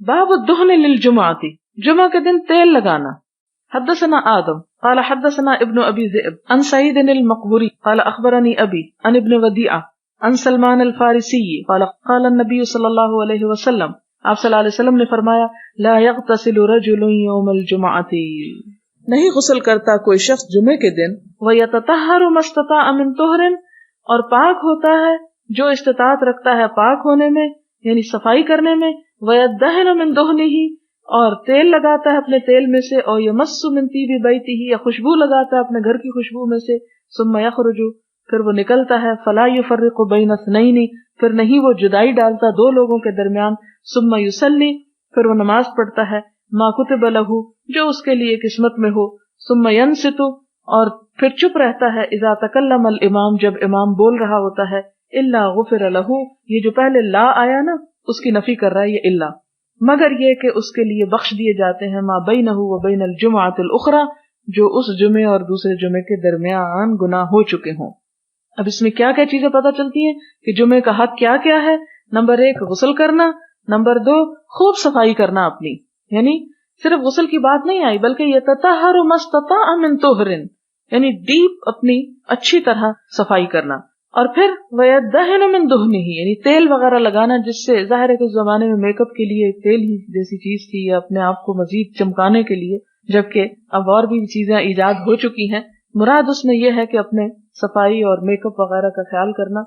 باب الدہن للجمعۃ، جمعہ کے دن تیل لگانا. حدثنا آدم قال حدثنا ابن ابی ذئب عن سعید المقبری قال اخبرنی ابی عن ابن ودیعہ عن سلمان الفارسی قال قال النبی صلی اللہ علیہ وسلم، آپ صلی اللہ علیہ وسلم نے فرمایا، لا یغتسل رجل یوم الجمعۃ، نہیں غسل کرتا کوئی شخص جمعے کے دن، ویتطہر ما استطاع من طہر، اور پاک ہوتا ہے جو استطاعت رکھتا ہے پاک ہونے میں یعنی صفائی کرنے میں، ویدہن من دہنہ، اور تیل لگاتا ہے اپنے تیل میں سے، اور یمس من طیب بیتہ، یا خوشبو لگاتا ہے اپنے گھر کی خوشبو میں سے، ثم یخرج، پھر وہ نکلتا ہے، فلا یفرق بین اثنین، پھر نہیں وہ جدائی ڈالتا دو لوگوں کے درمیان، ثم یصلی، پھر وہ نماز پڑھتا ہے، ما کتب لہ، جو اس کے لیے قسمت میں ہو، ثم ینصت، اور پھر چپ رہتا ہے، اذا تکلم الامام، جب امام بول رہا ہوتا ہے، الا غفر لہ، یہ جو پہلے لا آیا نا اس کی نفی کر رہا ہے یہ الا، مگر یہ کہ اس کے لیے بخش دیے جاتے ہیں ما بینہ و بین الجمعۃ الاخری، جو اس جمعے اور دوسرے جمعے کے درمیان گناہ ہو چکے ہوں. اب اس میں کیا کیا چیزیں پتہ چلتی ہیں کہ جمعے کا حق کیا کیا ہے. نمبر 1 غسل کرنا، نمبر 2 خوب صفائی کرنا اپنی، یعنی صرف غسل کی بات نہیں آئی بلکہ یہ تطہر ما استطاع من طہر، یعنی ڈیپ اپنی اچھی طرح صفائی کرنا، اور پھر ویدہن من دہنہ، یعنی تیل وغیرہ لگانا، جس سے ظاہر ہے کہ اس زمانے میں میک اپ کے لیے تیل ہی جیسی چیز تھی، یا اپنے آپ کو مزید چمکانے کے لیے، جبکہ اب اور بھی چیزیں ایجاد ہو چکی ہیں. مراد اس میں یہ ہے کہ اپنے صفائی اور میک اپ وغیرہ کا خیال کرنا.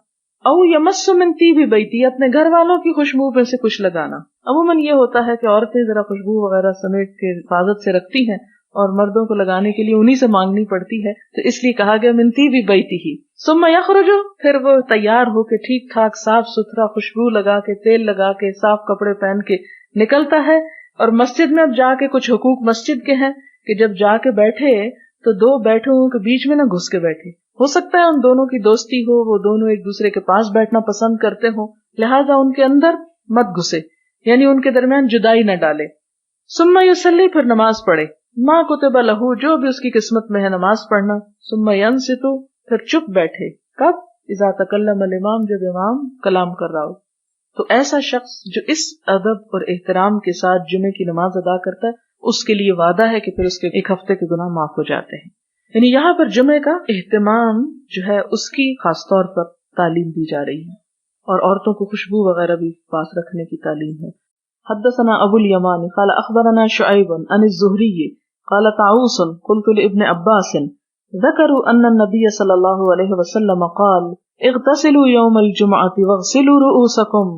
او یمس من طیب بیتہ، اپنے گھر والوں کی خوشبو میں سے کچھ لگانا. عموماً یہ ہوتا ہے کہ عورتیں ذرا خوشبو وغیرہ سمیٹ کے حفاظت سے رکھتی ہیں اور مردوں کو لگانے کے لیے انہی سے مانگنی پڑتی ہے، تو اس لیے کہا گیا من طیب بیتہ. ثم یخرج، پھر وہ تیار ہو کے ٹھیک ٹھاک صاف ستھرا خوشبو لگا کے تیل لگا کے صاف کپڑے پہن کے نکلتا ہے. اور مسجد میں اب جا کے کچھ حقوق مسجد کے ہیں کہ جب جا کے بیٹھے تو 2 بیٹھوں کے بیچ میں نہ گھس کے بیٹھے. ہو سکتا ہے ان دونوں کی دوستی ہو، وہ دونوں ایک دوسرے کے پاس بیٹھنا پسند کرتے ہوں، لہذا ان کے اندر مت گھسے، یعنی ان کے درمیان جدائی نہ ڈالے. ثم یصلی، پھر نماز پڑھے، ما کتب لہ، جو بھی اس کی قسمت میں ہے نماز پڑھنا. ثم ینصت، پھر چپ بیٹھے، کب؟ اذا تکلم الامام، جب امام کلام کر رہا ہو. تو ایسا شخص جو اس ادب اور احترام کے ساتھ جمعے کی نماز ادا کرتا ہے، اس کے لیے وعدہ ہے کہ پھر اس کے 1 ہفتے کے گناہ معاف ہو جاتے ہیں. یعنی یہاں پر جمعے کا اہتمام جو ہے اس کی خاص طور پر تعلیم دی جا رہی ہے، اور عورتوں کو خوشبو وغیرہ بھی پاس رکھنے کی تعلیم ہے. حدثنا ابو الیمان قال اخبرنا شعیب عن الزہری قال طاووس قلت لابن عباس ذکروا ان النبی صلی اللہ علیہ وسلم قال اغتسلوا یوم الجمعۃ واغسلوا رؤوسکم،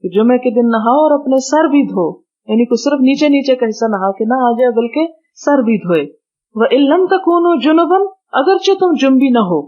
کہ جمعے کے دن نہاؤ اور اپنے سر بھی دھو، یعنی کوئی صرف نیچے نیچے کا حصہ نہا کے نہ آ جائے بلکہ سر بھی دھوئے. وَإِن لَمْ تَكُونُوا جُنُبًا، اگرچہ تم جنبی نہ ہو،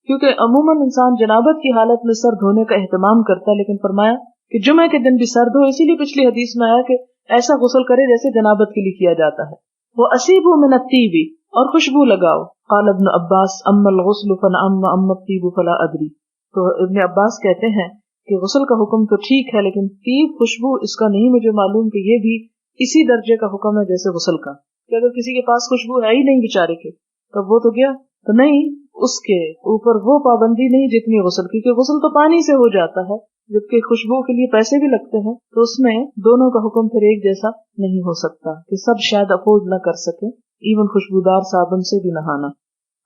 کیونکہ عموماً انسان جنابت کی حالت میں سر دھونے کا اہتمام کرتا ہے، لیکن فرمایا کہ جمعے کے دن بھی سر دھو، اسی لیے پچھلی حدیث میں آیا کہ ایسا غسل کرے جیسے جنابت کے لیے کیا جاتا ہے. وَأَصِيبُوا مِنَ الطِّيبِ، اور خوشبو لگاؤ. قال ابن عباس اما الغسل فنعم واما الطیب فلا ادری، تو ابن عباس کہتے ہیں کہ غسل کا حکم تو ٹھیک ہے، لیکن طیب خوشبو اس کا نہیں مجھے معلوم کہ یہ بھی اسی درجے کا حکم ہے جیسے غسل کا، کہ اگر کسی کے پاس خوشبو ہے ہی نہیں بیچارے کے تو وہ تو گیا، تو نہیں اس کے اوپر وہ پابندی نہیں جتنی غسل، کیونکہ غسل تو پانی سے ہو جاتا ہے، جبکہ خوشبو کے لیے پیسے بھی لگتے ہیں، تو اس میں دونوں کا حکم پھر ایک جیسا نہیں ہو سکتا کہ سب شاید افورڈ نہ کر سکیں ایون خوشبودار صابن سے بھی نہانا.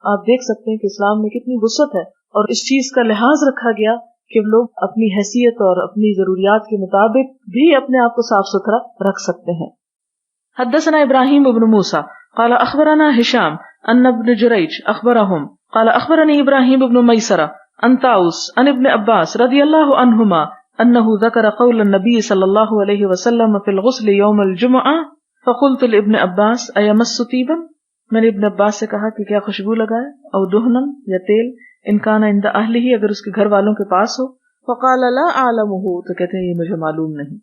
آپ دیکھ سکتے ہیں کہ اسلام میں کتنی وسعت ہے، اور اس چیز کا لحاظ رکھا گیا کہ لوگ اپنی حیثیت اور اپنی ضروریات کے مطابق بھی اپنے آپ کو صاف ستھرا رکھ سکتے ہیں. حدثنا ابراہیم ابن موسیٰ قال اخبرنا ہشام ان ابن جریج اخبرهم قال اخبرني ابراہیم ابن میسرہ عن طاووس عن ابن عباس رضی اللہ عنہما انه ذکر قول النبی صلی اللہ علیہ وسلم فی الغسل یوم الجمعہ فقلت لابن عباس ایمس طیبا، میں نے ابن عباس سے کہا کہ کیا خوشبو لگائے، او دہنن یا تیل، ان کان عند اہلہ، اگر اس کے گھر والوں کے پاس ہو. فقال لا اعلمہ، تو کہتے ہیں یہ مجھے معلوم نہیں.